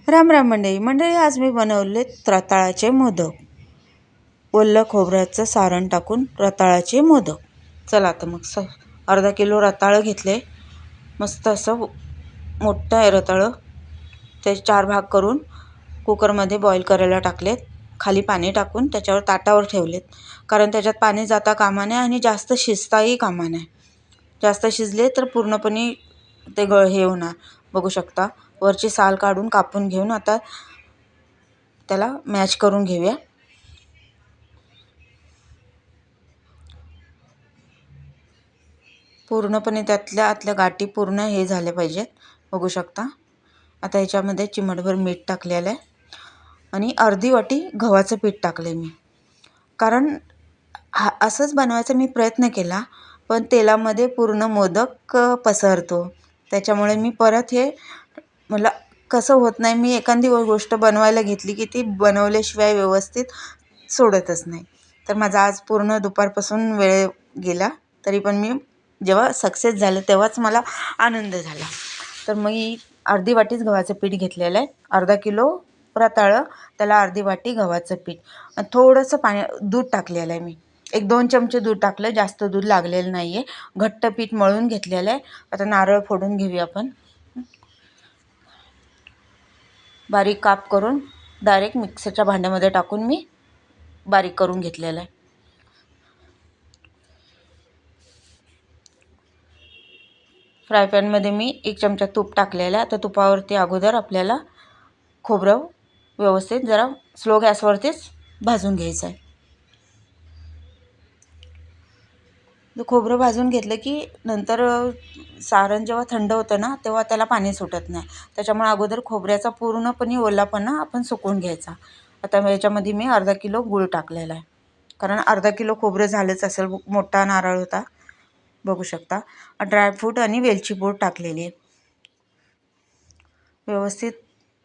राम राम मंडळी आज मी बनवले रताळाचे मोदक. ओलं खोबऱ्याचं सारण टाकून रताळाचे मोदक. चला आता मग अर्धा किलो रताळं घेतले. मस्त असं मोठं आहे रताळं. ते 4 भाग करून कुकरमध्ये बॉईल करायला टाकलेत. खाली पाणी टाकून त्याच्यावर ताटावर ठेवलेत, कारण त्याच्यात पाणी जाता कामा नये आणि जास्त शिजताही कामा नये. जास्त शिजले तर पूर्णपणे ते हे होणार. बघू शकता, वरची साल काढून कापून घेऊन आता त्याला मॅच करून घेऊया. पूर्णपणे त्यातल्या आतल्या गाठी पूर्ण हे झाले पाहिजेत. बघू शकता. आता ह्याच्यामध्ये चिमटभर मीठ टाकलेलं आहे आणि अर्धी वाटी गव्हाचं पीठ टाकले मी, कारण असंच बनवायचा मी प्रयत्न केला, पण तेलामध्ये पूर्ण मोदक पसरतो. त्याच्यामुळे मी परत हे मला कसं होत नाही. मी एखादी गोष्ट बनवायला घेतली की ती बनवल्याशिवाय व्यवस्थित सोडतच नाही. तर माझा आज पूर्ण दुपारपासून वेळ गेला, तरी पण मी जेव्हा सक्सेस झालं तेव्हाच मला आनंद झाला. तर मी अर्धी वाटीच गव्हाचं पीठ घेतलेलं आहे. अर्धा किलो रताळं, त्याला अर्धी वाटी गव्हाचं पीठ, थोडंसं दूध टाकलेलं आहे मी. 1-2 चमचे दूध टाकलं, जास्त दूध लागलेलं नाही आहे. घट्ट पीठ मळून घेतलेलं आहे. आता नारळ फोडून घेऊया आपण. बारीक काप करून डायरेक्ट मिक्सरच्या भांड्यामध्ये टाकून मी बारीक करून घेतलेलं आहे. फ्राय पॅनमध्ये मी 1 चमचा तूप टाकलेलं आहे. आता तुपावरती अगोदर आपल्याला खोबरं व्यवस्थित जरा स्लो गॅसवरतीच भाजून घ्यायचं आहे. खोबरं भाजून घेतलं की नंतर सारण जेव्हा थंड होतं ना, तेव्हा त्याला पाणी सुटत नाही. त्याच्यामुळे अगोदर खोबऱ्याचा पूर्णपणे ओलापणा आपण सुकवून घ्यायचा. आता याच्यामध्ये मी अर्धा किलो गूळ टाकलेला आहे, कारण अर्धा किलो खोबरं झालंच असेल. मोठा नारळ होता. बघू शकता. ड्रायफ्रूट आणि वेलची पूड टाकलेली आहे. व्यवस्थित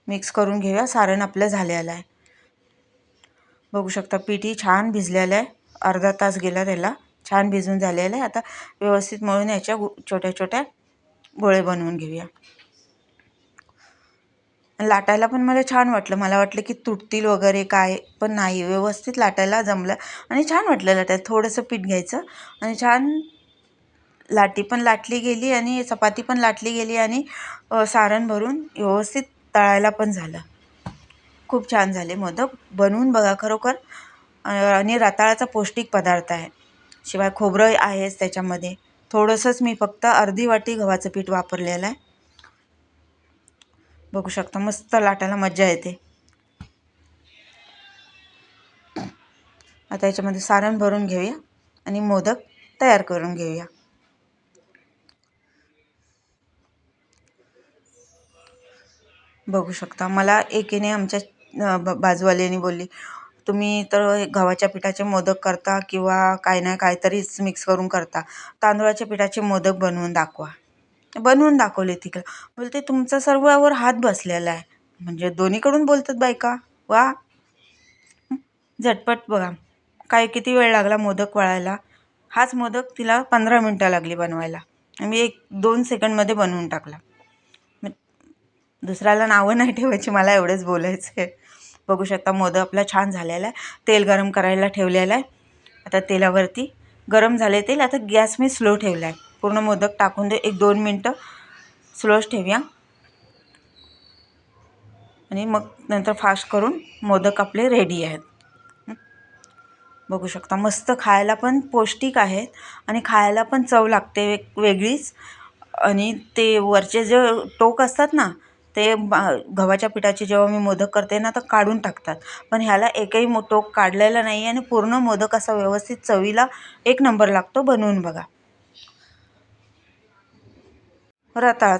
मिक्स करून घेऊया. सारण आपलं झालेलं आहे. बघू शकता, पीठही छान भिजलेलं आहे. अर्धा तास गेला त्याला, छान भिजून झालेलं आहे. आता व्यवस्थित मळून याच्या छोट्या छोट्या गोळे बनवून घेऊया. लाटायला पण मला छान वाटलं. मला वाटलं की तुटतील वगैरे काय, पण नाही, व्यवस्थित लाटायला जमलं आणि छान वाटलं लाटायला. थोडंसं पीठ घ्यायचं आणि छान लाटी पण लाटली गेली आणि चपाती पण लाटली गेली आणि सारण भरून व्यवस्थित तळायला पण झालं. खूप छान झाले मोदक. बनवून बघा खरोखर. आणि रताळाचा पौष्टिक पदार्थ आहे, शिवाय खोबरं आहेच त्याच्यामध्ये. थोडंसंच मी फक्त अर्धी वाटी गव्हाचं पीठ वापरलेलं आहे. बघू शकता, मस्त लाटायला मजा येते. आता याच्यामध्ये सारण भरून घेऊया आणि मोदक तयार करून घेऊया. बघू शकता, मला एकीने आमच्या बाजूवाल्याने बोलली, तुम्ही तर गव्हाच्या पिठाचे मोदक करता किंवा काय नाही काहीतरीच मिक्स करून करता, तांदूळाच्या पिठाचे मोदक बनवून दाखवा. बनवून दाखवले तिकडं. बोलते तुमचा सर्वावर हात बसलेला आहे. म्हणजे दोन्हीकडून बोलतात बायका. वा, झटपट बघा काय किती वेळ लागला मोदक वळायला. हाच मोदक तिला 15 मिनटं लागली बनवायला. मी 1-2 सेकंडमध्ये बनवून टाकला. दुसऱ्याला नावं नाही ठेवायची, मला एवढंच बोलायचं आहे. बघू शकता, मोदक आपला छान झालेला आहे. तेल गरम करायला ठेवलेलं आहे. आता तेलावरती गरम झाले तेल. आता गॅस मी स्लो ठेवला आहे. पूर्ण मोदक टाकून दे, 1-2 मिनटं स्लोच ठेवूया आणि मग नंतर फास्ट करून मोदक आपले रेडी आहेत. बघू शकता, मस्त खायला पण पौष्टिक आहेत आणि खायला पण चव लागते वेगळीच. आणि ते वरचे जे टोक असतात ना, ते गव्हाच्या पिठाचे जेव्हा मी मोदक करते ना, तर काढून टाकतात. पण ह्याला एकही टोक काढलेला नाही आणि पूर्ण मोदक असा व्यवस्थित चवीला 1 नंबर लागतो. बनवून बघा. रताळाचा